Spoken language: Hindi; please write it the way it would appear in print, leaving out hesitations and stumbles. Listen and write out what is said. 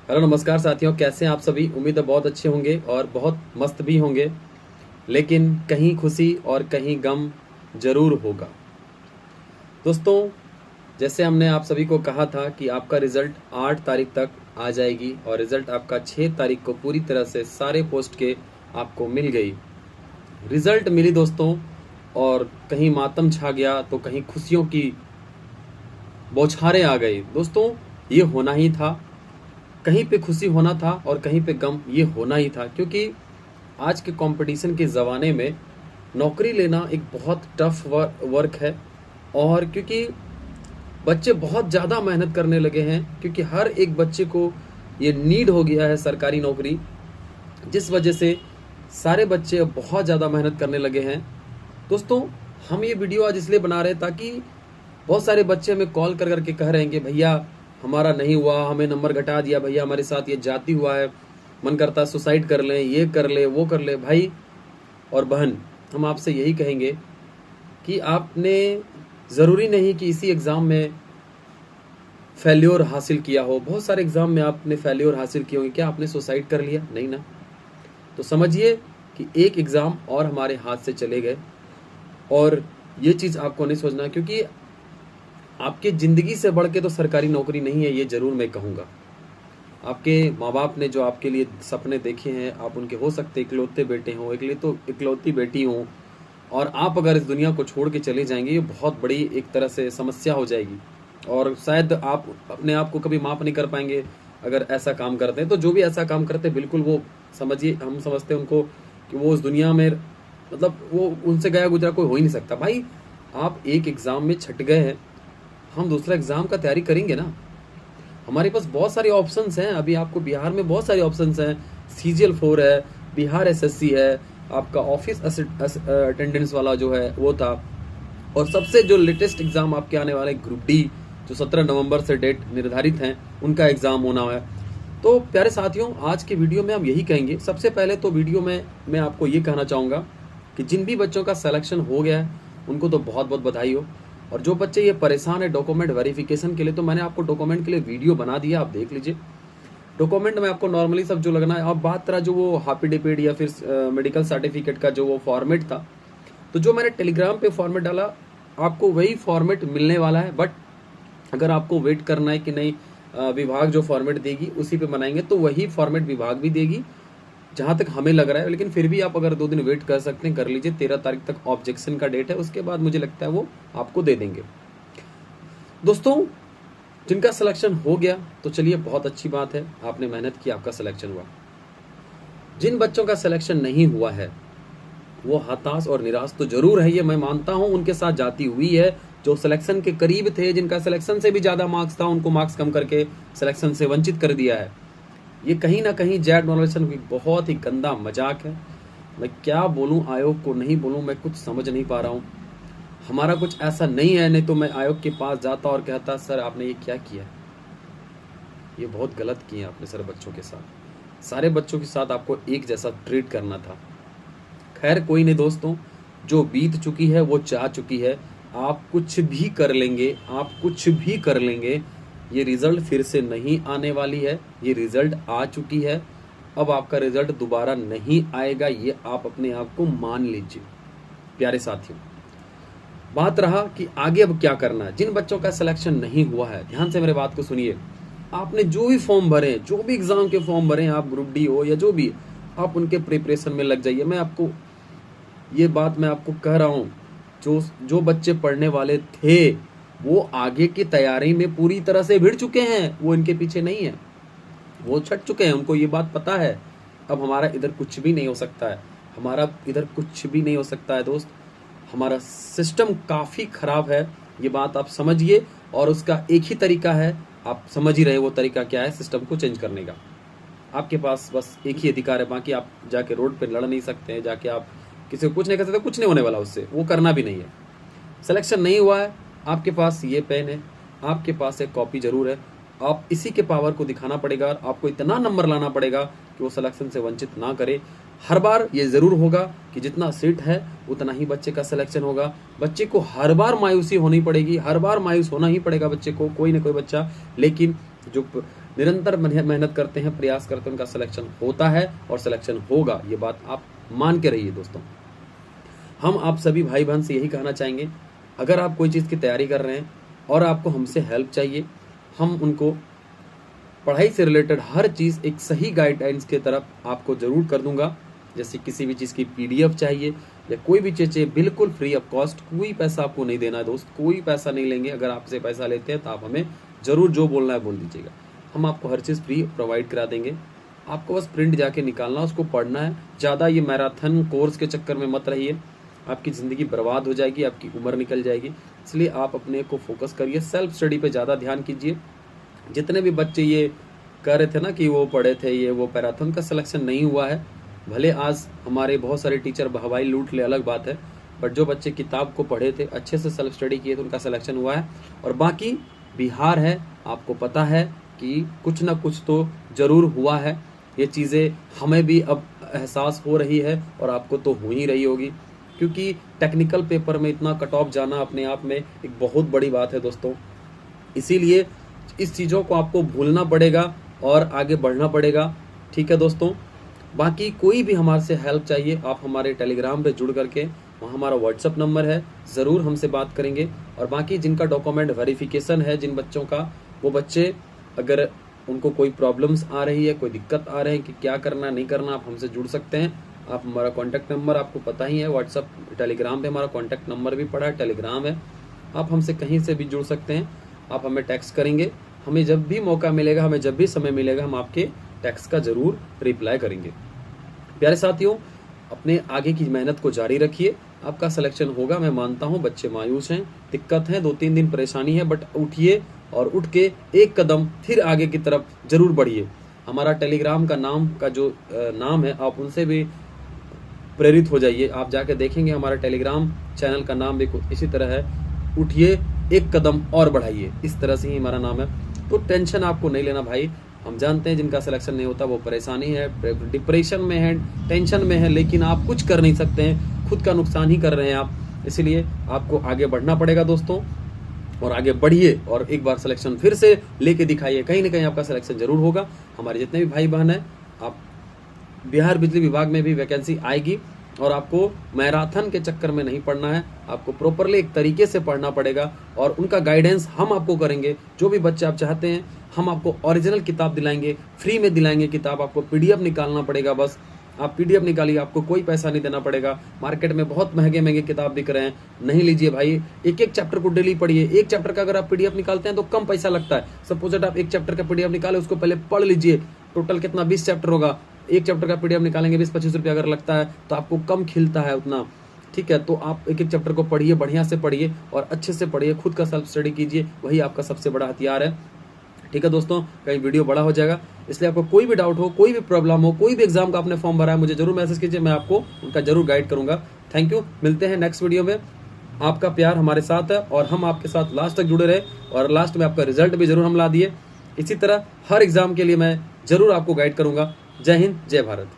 हेलो नमस्कार साथियों, कैसे हैं आप सभी। उम्मीद है बहुत अच्छे होंगे और बहुत मस्त भी होंगे। लेकिन कहीं खुशी और कहीं गम जरूर होगा। दोस्तों, जैसे हमने आप सभी को कहा था कि आपका रिजल्ट 8 तारीख तक आ जाएगी और रिजल्ट आपका 6 तारीख को पूरी तरह से सारे पोस्ट के आपको मिल गई। रिजल्ट मिली दोस्तों, और कहीं मातम छा गया तो कहीं खुशियों की बौछारें आ गई। दोस्तों, ये होना ही था। कहीं पे खुशी होना था और कहीं पे गम ये होना ही था, क्योंकि आज के कंपटीशन के ज़माने में नौकरी लेना एक बहुत टफ वर्क है। और क्योंकि बच्चे बहुत ज़्यादा मेहनत करने लगे हैं, क्योंकि हर एक बच्चे को ये नीड हो गया है सरकारी नौकरी, जिस वजह से सारे बच्चे अब बहुत ज़्यादा मेहनत करने लगे हैं। दोस्तों, हम ये वीडियो आज इसलिए बना रहे हैं ताकि बहुत सारे बच्चे हमें कॉल कर करके कह रहे हैं कि भैया हमारा नहीं हुआ, हमें नंबर घटा दिया, भैया हमारे साथ ये जाती हुआ है, मन करता है सुसाइड कर लें, ये कर ले वो कर ले। भाई और बहन, हम आपसे यही कहेंगे कि आपने ज़रूरी नहीं कि इसी एग्ज़ाम में फेल्योर हासिल किया हो। बहुत सारे एग्ज़ाम में आपने फेल्योर हासिल किए होंगे। क्या आपने सुसाइड कर लिया? नहीं ना। तो समझिए कि एक एग्ज़ाम और हमारे हाथ से चले गए। और ये चीज़ आपको नहीं सोचना, क्योंकि आपके ज़िंदगी से बढ़ के तो सरकारी नौकरी नहीं है, ये ज़रूर मैं कहूँगा। आपके माँ बाप ने जो आपके लिए सपने देखे हैं, आप उनके हो सकते इकलौते बेटे हों, इकलौती बेटी हों, और आप अगर इस दुनिया को छोड़ के चले जाएंगे, ये बहुत बड़ी एक तरह से समस्या हो जाएगी। और शायद आप अपने आप को कभी माफ़ नहीं कर पाएंगे अगर ऐसा काम करते हैं। तो जो भी ऐसा काम करते हैं, बिल्कुल वो समझिए, हम समझते हैं उनको कि वो उस दुनिया में, मतलब वो उनसे गया गुजरा कोई हो ही नहीं सकता। भाई, आप एक एग्ज़ाम में छट गए हैं, हम दूसरा एग्ज़ाम का तैयारी करेंगे ना। हमारे पास बहुत सारे ऑप्शंस हैं। अभी आपको बिहार में बहुत सारे ऑप्शंस हैं। CGL 4 है, बिहार SSC है, आपका ऑफिस अटेंडेंस वाला जो है वो था, और सबसे जो लेटेस्ट एग्ज़ाम आपके आने वाले ग्रुप D, जो 17 नवंबर से डेट निर्धारित हैं, उनका एग्ज़ाम होना है। तो प्यारे साथियों, आज के वीडियो में हम यही कहेंगे। सबसे पहले तो वीडियो में मैं आपको ये कहना चाहूँगा कि जिन भी बच्चों का सिलेक्शन हो गया है उनको तो बहुत बहुत बधाई हो। और जो बच्चे ये परेशान है डॉक्यूमेंट वेरिफिकेशन के लिए, तो मैंने आपको डॉक्यूमेंट के लिए वीडियो बना दिया, आप देख लीजिए। डॉक्यूमेंट में आपको नॉर्मली सब जो लगना है। अब बात तरह जो वो हाफिडेविट या फिर मेडिकल सर्टिफिकेट का जो वो फॉर्मेट था, तो जो मैंने टेलीग्राम पे फॉर्मेट डाला, आपको वही फॉर्मेट मिलने वाला है। बट अगर आपको वेट करना है कि नहीं विभाग जो फॉर्मेट देगी उसी पे बनाएंगे, तो वही फॉर्मेट विभाग भी देगी, जहां तक हमें लग रहा है। लेकिन फिर भी आप अगर 2 दिन वेट कर सकते हैं, कर लीजिए। 13 तारीख तक ऑब्जेक्शन का डेट है, उसके बाद मुझे लगता है वो आपको दे देंगे। दोस्तों, जिनका सिलेक्शन हो गया तो चलिए, बहुत अच्छी बात है, आपने मेहनत की, आपका सिलेक्शन हुआ। जिन बच्चों का सिलेक्शन नहीं हुआ है वो हताश और निराश तो जरूर है, ये मैं मानता हूं। उनके साथ जाती हुई है जो सिलेक्शन के करीब थे, जिनका सिलेक्शन से भी ज्यादा मार्क्स था, उनको मार्क्स कम करके सिलेक्शन से वंचित कर दिया है। ये कहीं ना कहीं जेड नॉलेशन की बहुत ही गंदा मजाक है। मैं क्या बोलूं, आयोग को नहीं बोलूं, मैं कुछ समझ नहीं पा रहा हूं। हमारा कुछ ऐसा नहीं है, नहीं तो मैं आयोग के पास जाता और कहता, सर आपने ये क्या किया, ये बहुत गलत किया आपने सर बच्चों के साथ। सारे बच्चों के साथ आपको एक जैसा ट्रीट करना था। खैर कोई नहीं दोस्तों, जो बीत चुकी है वो जा चुकी है। आप कुछ भी कर लेंगे, आप कुछ भी कर लेंगे, ये रिजल्ट फिर से नहीं आने वाली है। ये रिजल्ट आ चुकी है, अब आपका रिजल्ट दोबारा नहीं आएगा, ये आप अपने आप को मान लीजिए। प्यारे साथियों, बात रहा कि आगे अब क्या करना है। जिन बच्चों का सिलेक्शन नहीं हुआ है, ध्यान से मेरे बात को सुनिए। आपने जो भी फॉर्म भरे, जो भी एग्जाम के फॉर्म भरे, आप ग्रुप D हो या जो भी, आप उनके प्रिपरेशन में लग जाइए। मैं आपको ये बात मैं आपको कह रहा हूँ, जो जो बच्चे पढ़ने वाले थे वो आगे की तैयारी में पूरी तरह से भिड़ चुके हैं, वो इनके पीछे नहीं है, वो छट चुके हैं, उनको ये बात पता है। अब हमारा इधर कुछ भी नहीं हो सकता है, हमारा इधर कुछ भी नहीं हो सकता है दोस्त। हमारा सिस्टम काफ़ी खराब है, ये बात आप समझिए। और उसका एक ही तरीका है, आप समझ ही रहे वो तरीका क्या है, सिस्टम को चेंज करने का। आपके पास बस एक ही अधिकार है, बाकी आप जाके रोड पे लड़ नहीं सकते हैं, जाके आप किसी को कुछ नहीं कर सकते, कुछ नहीं होने वाला उससे, वो करना भी नहीं है। सिलेक्शन नहीं हुआ है, आपके पास ये पेन है, आपके पास एक कॉपी जरूर है, आप इसी के पावर को दिखाना पड़ेगा। आपको इतना नंबर लाना पड़ेगा कि वो सिलेक्शन से वंचित ना करे। हर बार ये जरूर होगा कि जितना सीट है उतना ही बच्चे का सिलेक्शन होगा। बच्चे को हर बार मायूसी होनी पड़ेगी, हर बार मायूस होना ही पड़ेगा बच्चे को, कोई ना कोई बच्चा। लेकिन जो निरंतर मेहनत करते हैं, प्रयास करते हैं, उनका सिलेक्शन होता है और सिलेक्शन होगा, ये बात आप मान के रहिए दोस्तों। हम आप सभी भाई बहन से यही कहना चाहेंगे, अगर आप कोई चीज़ की तैयारी कर रहे हैं और आपको हमसे हेल्प चाहिए, हम उनको पढ़ाई से रिलेटेड हर चीज़ एक सही गाइडलाइंस की तरफ आपको ज़रूर कर दूंगा। जैसे किसी भी चीज़ की PDF चाहिए या कोई भी चीज़ चाहिए, बिल्कुल फ्री ऑफ कॉस्ट, कोई पैसा आपको नहीं देना है दोस्त, कोई पैसा नहीं लेंगे। अगर आपसे पैसा लेते हैं तो आप हमें ज़रूर जो बोलना है बोल दीजिएगा, हम आपको हर चीज़ फ्री प्रोवाइड करा देंगे। आपको बस प्रिंट जाके निकालना, उसको पढ़ना है। ज़्यादा ये मैराथन कोर्स के चक्कर में मत रहिए, आपकी ज़िंदगी बर्बाद हो जाएगी, आपकी उम्र निकल जाएगी। इसलिए आप अपने को फोकस करिए, सेल्फ स्टडी पे ज़्यादा ध्यान कीजिए। जितने भी बच्चे ये कह रहे थे ना कि वो पढ़े थे, ये वो पैराथन का सिलेक्शन नहीं हुआ है, भले आज हमारे बहुत सारे टीचर हवाई लूट ले, अलग बात है, बट जो बच्चे किताब को पढ़े थे, अच्छे से सेल्फ स्टडी किए, तो उनका सिलेक्शन हुआ है। और बाकी बिहार है, आपको पता है कि कुछ ना कुछ तो ज़रूर हुआ है। ये चीज़ें हमें भी अब एहसास हो रही है और आपको तो हो ही रही होगी, क्योंकि टेक्निकल पेपर में इतना कट ऑफ जाना अपने आप में एक बहुत बड़ी बात है दोस्तों। इसीलिए इस चीज़ों को आपको भूलना पड़ेगा और आगे बढ़ना पड़ेगा, ठीक है दोस्तों। बाकी कोई भी हमारे से हेल्प चाहिए, आप हमारे टेलीग्राम पे जुड़ करके, वहाँ हमारा व्हाट्सअप नंबर है, ज़रूर हमसे बात करेंगे। और बाकी जिनका डॉक्यूमेंट वेरिफिकेशन है, जिन बच्चों का, वो बच्चे अगर उनको कोई प्रॉब्लम्स आ रही है, कोई दिक्कत आ रहे हैं कि क्या करना नहीं करना, आप हमसे जुड़ सकते हैं। आप हमारा कॉन्टैक्ट नंबर आपको पता ही है, व्हाट्सअप टेलीग्राम पे हमारा कॉन्टैक्ट नंबर भी पड़ा है, टेलीग्राम है, आप हमसे कहीं से भी जुड़ सकते हैं। आप हमें टेक्स्ट करेंगे, हमें जब भी मौका मिलेगा, हमें जब भी समय मिलेगा, हम आपके टेक्स्ट का ज़रूर रिप्लाई करेंगे। प्यारे साथियों, अपने आगे की मेहनत को जारी रखिए, आपका सिलेक्शन होगा। मैं मानता हूँ बच्चे मायूस हैं, दिक्कत है, 2-3 दिन परेशानी है, बट उठिए और उठ के एक कदम फिर आगे की तरफ जरूर बढ़िए। हमारा टेलीग्राम का नाम है, आप उनसे भी प्रेरित हो जाइए। आप जाके देखेंगे हमारा टेलीग्राम चैनल का नाम भी कुछ इसी तरह है, उठिए एक कदम और बढ़ाइए, इस तरह से ही हमारा नाम है। तो टेंशन आपको नहीं लेना भाई, हम जानते हैं जिनका सिलेक्शन नहीं होता वो परेशानी है, डिप्रेशन में है, टेंशन में है, लेकिन आप कुछ कर नहीं सकते हैं, खुद का नुकसान ही कर रहे हैं आप। इसलिए आपको आगे बढ़ना पड़ेगा दोस्तों, और आगे बढ़िए और एक बार सिलेक्शन फिर से लेके दिखाइए, कहीं ना कहीं आपका सिलेक्शन जरूर होगा। हमारे जितने भी भाई बहन हैं, आप बिहार बिजली विभाग में भी वैकेंसी आएगी, और आपको मैराथन के चक्कर में नहीं पढ़ना है, आपको प्रॉपरली एक तरीके से पढ़ना पड़ेगा, और उनका गाइडेंस हम आपको करेंगे। जो भी बच्चे आप चाहते हैं, हम आपको ओरिजिनल किताब दिलाएंगे, फ्री में दिलाएंगे किताब। आपको PDF निकालना पड़ेगा, बस आप PDF निकालिए, आपको कोई पैसा नहीं देना पड़ेगा। मार्केट में बहुत महंगे महंगे किताब बिक रहे हैं, नहीं लीजिए भाई। एक एक चैप्टर को डेली पढ़िए, एक चैप्टर का अगर आप PDF निकालते हैं तो कम पैसा लगता है। सपोज दैट आप एक चैप्टर का PDF निकाले, उसको पहले पढ़ लीजिए, टोटल कितना 20 चैप्टर होगा, एक चैप्टर का PDF निकालेंगे 20-25 रुपये अगर लगता है तो आपको कम खिलता है उतना, ठीक है। तो आप एक एक चैप्टर को पढ़िए, बढ़िया से पढ़िए और अच्छे से पढ़िए, खुद का सेल्फ स्टडी कीजिए, वही आपका सबसे बड़ा हथियार है, ठीक है दोस्तों। कहीं वीडियो बड़ा हो जाएगा, इसलिए आपको कोई भी डाउट हो, कोई भी प्रॉब्लम हो, कोई भी एग्जाम का आपने फॉर्म भरा है, मुझे जरूर मैसेज कीजिए, मैं आपको उनका जरूर गाइड करूंगा। थैंक यू, मिलते हैं नेक्स्ट वीडियो में। आपका प्यार हमारे साथ है और हम आपके साथ लास्ट तक जुड़े रहे, और लास्ट में आपका रिजल्ट भी जरूर हम ला दिए। इसी तरह हर एग्जाम के लिए मैं जरूर आपको गाइड करूंगा। जय हिंद, जय भारत।